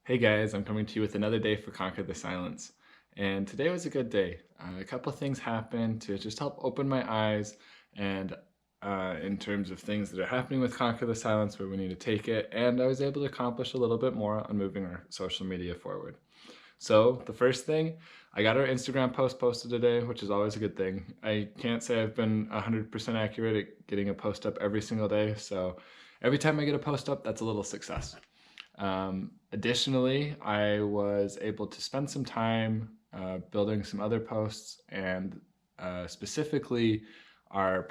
Hey guys, I'm coming to you with another day for Conquer the Silence. And today was a good day. A couple of things happened to just help open my eyes and in terms of things that are happening with Conquer the Silence, where we need to take it. And I was able to accomplish a little bit more on moving our social media forward. So the first thing, I got our Instagram post posted today, which is always a good thing. I can't say I've been 100% accurate at getting a post up every single day. So every time I get a post up, that's a little success. Additionally, I was able to spend some time building some other posts and specifically our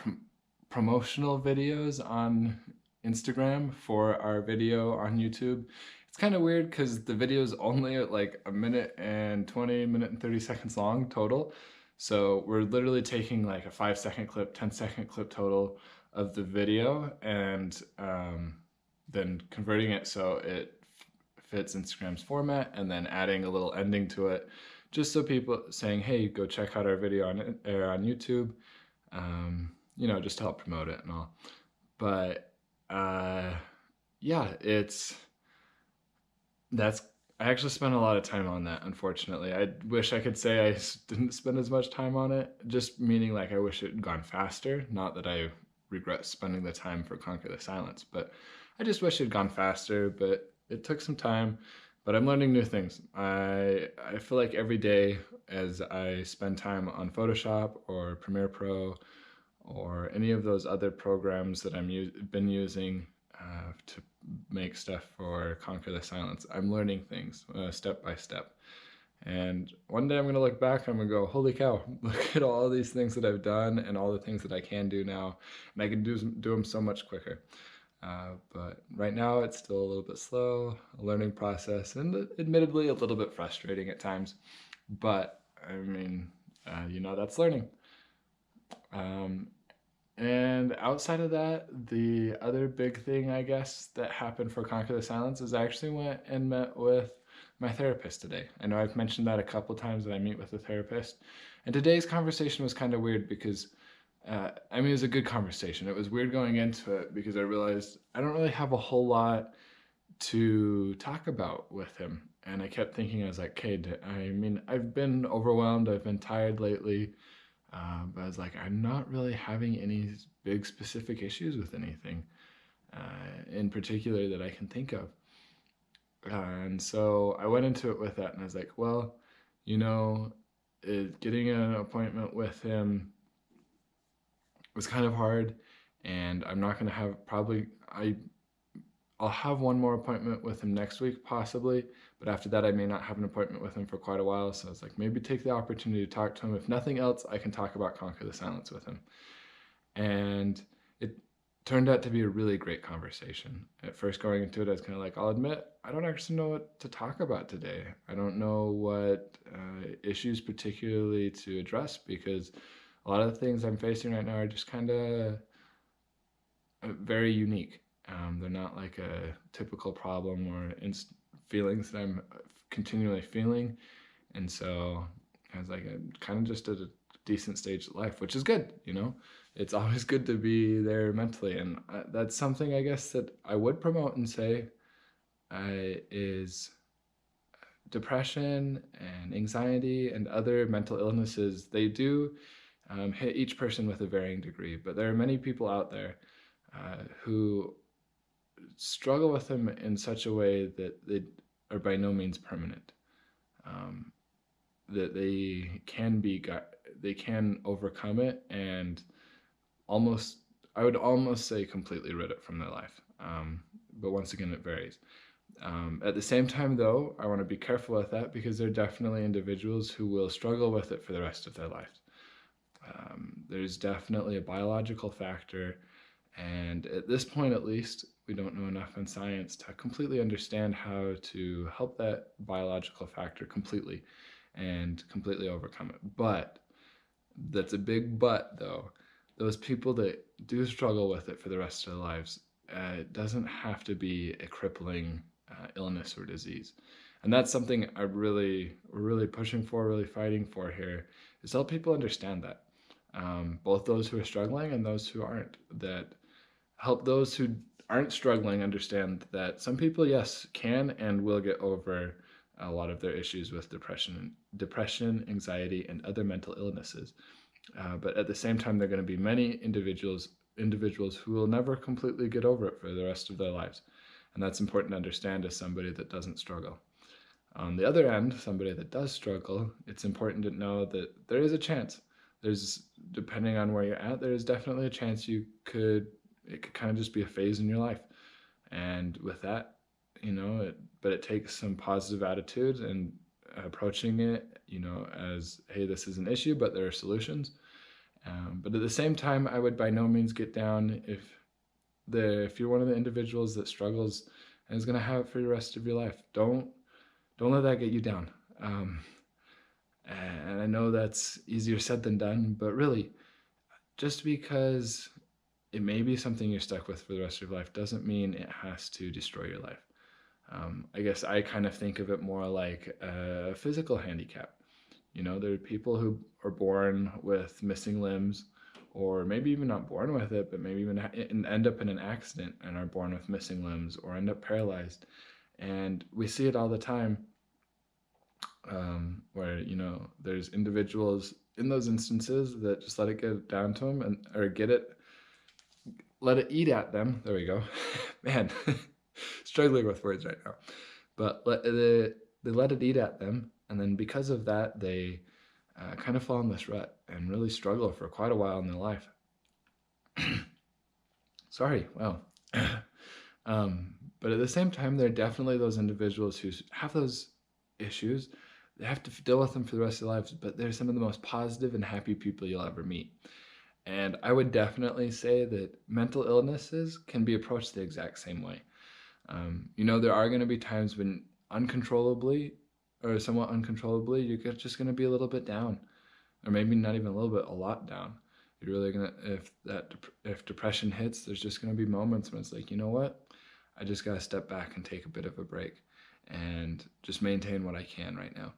promotional videos on Instagram for our video on YouTube. It's kind of weird because the video is only at like a minute and 20, minute and 30 seconds long total. So we're literally taking like a 5-second clip, 10-second clip total of the video and then converting it so it fits Instagram's format and then adding a little ending to it just so people saying, hey, go check out our video on YouTube, just to help promote it and all. But yeah, that's I actually spent a lot of time on that, unfortunately. I wish I could say I didn't spend as much time on it, just meaning like I wish it had gone faster. Not that I regret spending the time for Conquer the Silence, but I just wish it had gone faster, but it took some time. But I'm learning new things. I feel like every day as I spend time on Photoshop or Premiere Pro or any of those other programs that been using to make stuff for Conquer the Silence. I'm learning things step by step. And one day I'm going to look back, I'm going to go, holy cow, look at all these things that I've done and all the things that I can do now. And I can do them so much quicker. But right now it's still a little bit slow, a learning process, and admittedly a little bit frustrating at times. But I mean, that's learning. Um, and outside of that, the other big thing, I guess, that happened for Conquer the Silence is I actually went and met with my therapist today. I know I've mentioned that a couple times that I meet with a therapist. And today's conversation was kind of weird because, it was a good conversation. It was weird going into it because I realized I don't really have a whole lot to talk about with him. And I kept thinking, I was like, okay, I've been overwhelmed, I've been tired lately. But I was like, I'm not really having any big specific issues with anything in particular that I can think of. And so I went into it with that, and I was like, well, you know, getting an appointment with him was kind of hard, and I'm not going to have probably, I'll have one more appointment with him next week, possibly, but after that, I may not have an appointment with him for quite a while. So I was like, maybe take the opportunity to talk to him. If nothing else, I can talk about Conquer the Silence with him. And it turned out to be a really great conversation. At first, going into it, I was kind of like, I'll admit, I don't actually know what to talk about today. I don't know what issues particularly to address because a lot of the things I'm facing right now are just kind of very unique. They're not like a typical problem or feelings that I'm continually feeling. And so I was like, I'm kind of just at a decent stage of life, which is good, you know? It's always good to be there mentally. And that's something I guess that I would promote and say is depression and anxiety and other mental illnesses. They do hit each person with a varying degree, but there are many people out there who struggle with them in such a way that they are by no means permanent. Um, that they can overcome it and almost, I would almost say, completely rid it from their life. But once again, it varies. At the same time, though, I want to be careful with that because there are definitely individuals who will struggle with it for the rest of their life. There's definitely a biological factor, and at this point, at least, we don't know enough in science to completely understand how to help that biological factor completely and completely overcome it. But that's a big but, though. Those people that do struggle with it for the rest of their lives, it doesn't have to be a crippling illness or disease. And that's something we're really pushing for, really fighting for here, is help people understand that. Both those who are struggling and those who aren't, that help those who aren't struggling understand that some people, yes, can and will get over a lot of their issues with depression, anxiety, and other mental illnesses. But at the same time, there are going to be many individuals who will never completely get over it for the rest of their lives. And that's important to understand as somebody that doesn't struggle. On the other end, somebody that does struggle, it's important to know that there is a chance. There's, depending on where you're at, there is definitely a chance it could kind of just be a phase in your life. And with that, but it takes some positive attitude and approaching it, as, hey, this is an issue, but there are solutions. But at the same time, I would by no means get down if you're one of the individuals that struggles and is going to have it for the rest of your life. Don't let that get you down. And I know that's easier said than done, but really, just because it may be something you're stuck with for the rest of your life doesn't mean it has to destroy your life. I guess I kind of think of it more like a physical handicap. There are people who are born with missing limbs, or maybe even not born with it, but maybe even end up in an accident and are born with missing limbs or end up paralyzed. And we see it all the time, where, there's individuals in those instances that just let it get down to them let it eat at them. There we go. Man, struggling with words right now. But they let it eat at them. And then because of that, they kind of fall in this rut and really struggle for quite a while in their life. Sorry, wow. But at the same time, there are definitely those individuals who have those issues. They have to deal with them for the rest of their lives, but they're some of the most positive and happy people you'll ever meet. And I would definitely say that mental illnesses can be approached the exact same way. There are going to be times when uncontrollably or somewhat uncontrollably, you're just going to be a little bit down, or maybe not even a little bit, a lot down. You're really going to, if depression hits, there's just going to be moments when it's like, you know what? I just got to step back and take a bit of a break and just maintain what I can right now.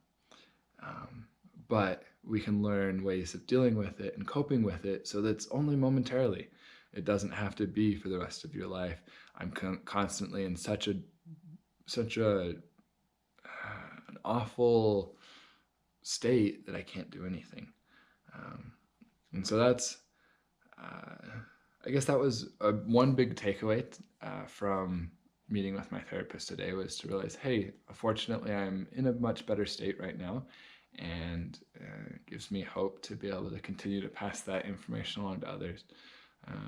But we can learn ways of dealing with it and coping with it so that it's only momentarily. It doesn't have to be for the rest of your life. I'm constantly in such an awful state that I can't do anything. And so that's, I guess that was one big takeaway from meeting with my therapist today, was to realize, hey, fortunately I'm in a much better state right now, and it gives me hope to be able to continue to pass that information along to others.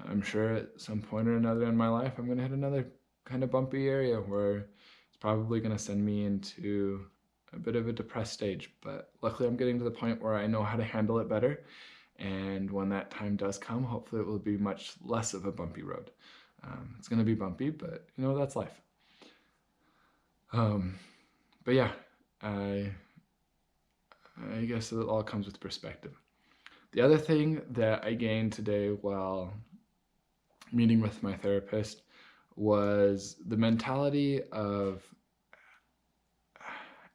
I'm sure at some point or another in my life I'm going to hit another kind of bumpy area where it's probably going to send me into a bit of a depressed stage, but luckily I'm getting to the point where I know how to handle it better, and when that time does come, hopefully it will be much less of a bumpy road. It's going to be bumpy, but that's life. But yeah, I guess it all comes with perspective. The other thing that I gained today while meeting with my therapist was the mentality of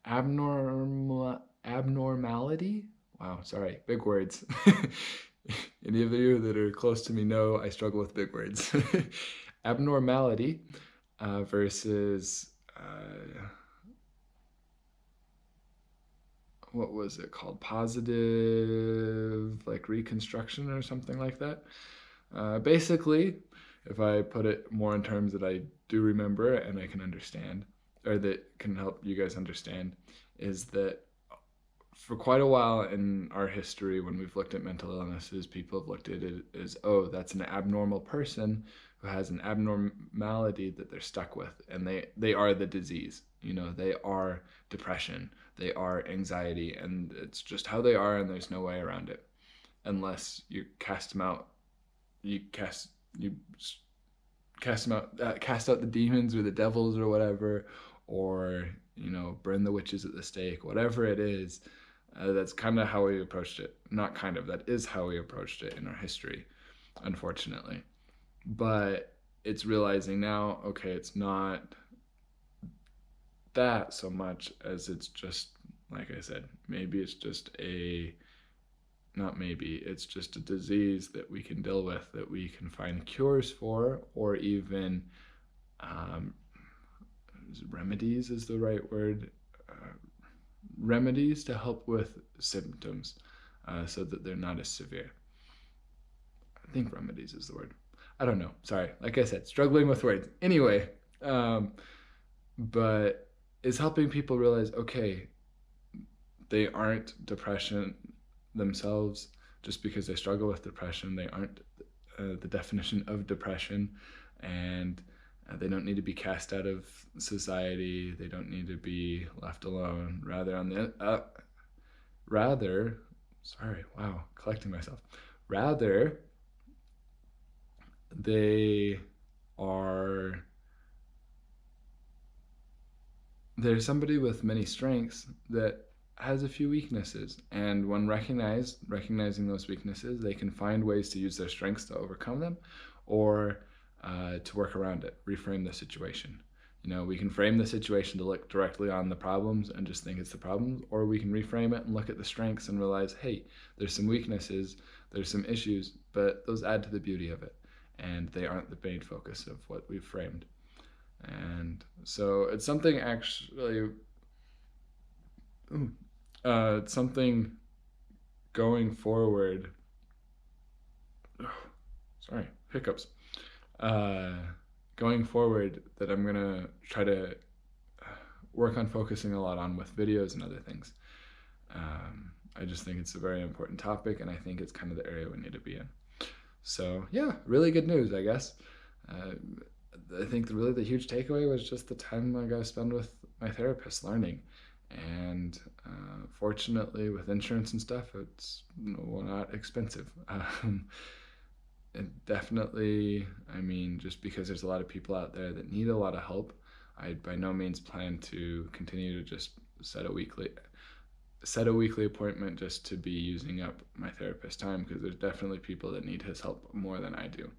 abnormality. Wow, sorry, big words. Any of you that are close to me know I struggle with big words. Abnormality versus what was it called? Positive, like reconstruction or something like that. Basically, if I put it more in terms that I do remember and I can understand, or that can help you guys understand, is that for quite a while in our history, when we've looked at mental illnesses, people have looked at it as, oh, that's an abnormal person who has an abnormality that they're stuck with, and they are the disease. They are depression, they are anxiety, and it's just how they are, and there's no way around it unless you cast them out. Cast out the demons or the devils or whatever, or burn the witches at the stake, whatever it is. That's kind of how we approached it. Not kind of, that is how we approached it in our history, unfortunately. But it's realizing now, okay, it's not that so much as it's just, like I said, maybe it's just a not maybe, it's just a disease that we can deal with, that we can find cures for, or even um, remedies is the right word, remedies to help with symptoms so that they're not as severe. I think remedies is the word. I don't know. Sorry. Like I said, struggling with words. Anyway, but it's helping people realize, okay, they aren't depression themselves just because they struggle with depression. They aren't the definition of depression, and they don't need to be cast out of society. They don't need to be left alone. Sorry, wow, collecting myself. Rather, they are they're somebody with many strengths that has a few weaknesses, and when recognizing those weaknesses, they can find ways to use their strengths to overcome them, or to work around it, reframe the situation. We can frame the situation to look directly on the problems and just think it's the problems, or we can reframe it and look at the strengths and realize, hey, there's some weaknesses, there's some issues, but those add to the beauty of it, and they aren't the main focus of what we've framed. And so it's something actually, it's something going forward. Sorry, hiccups. Going forward, that I'm gonna try to work on focusing a lot on with videos and other things. I just think it's a very important topic, and I think it's kind of the area we need to be in. So yeah, really good news, I guess. I think really the huge takeaway was just the time I got to spend with my therapist learning. And fortunately, with insurance and stuff, it's not expensive. It definitely, just because there's a lot of people out there that need a lot of help, I by no means plan to continue to just set a weekly appointment just to be using up my therapist time, because there's definitely people that need his help more than I do.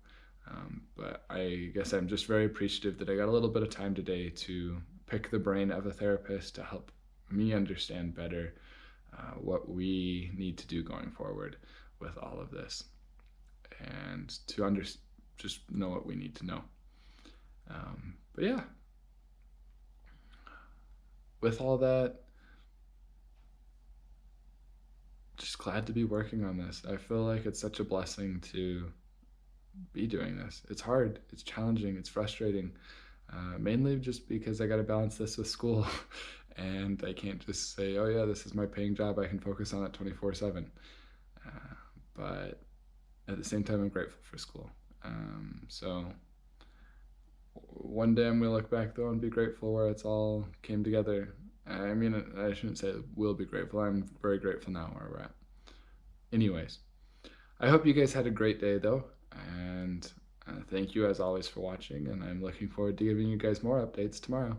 But I guess I'm just very appreciative that I got a little bit of time today to pick the brain of a therapist to help me understand better what we need to do going forward with all of this, and to just know what we need to know. But yeah, with all that, just glad to be working on this. I feel like it's such a blessing to be doing this. It's hard, it's challenging, it's frustrating, mainly just because I got to balance this with school and I can't just say, oh yeah, this is my paying job, I can focus on it 24/7. But at the same time, I'm grateful for school. So one day I'm gonna look back though and be grateful where it's all came together. I shouldn't say we'll be grateful. I'm very grateful now where we're at. Anyways, I hope you guys had a great day though, and thank you as always for watching, and I'm looking forward to giving you guys more updates tomorrow.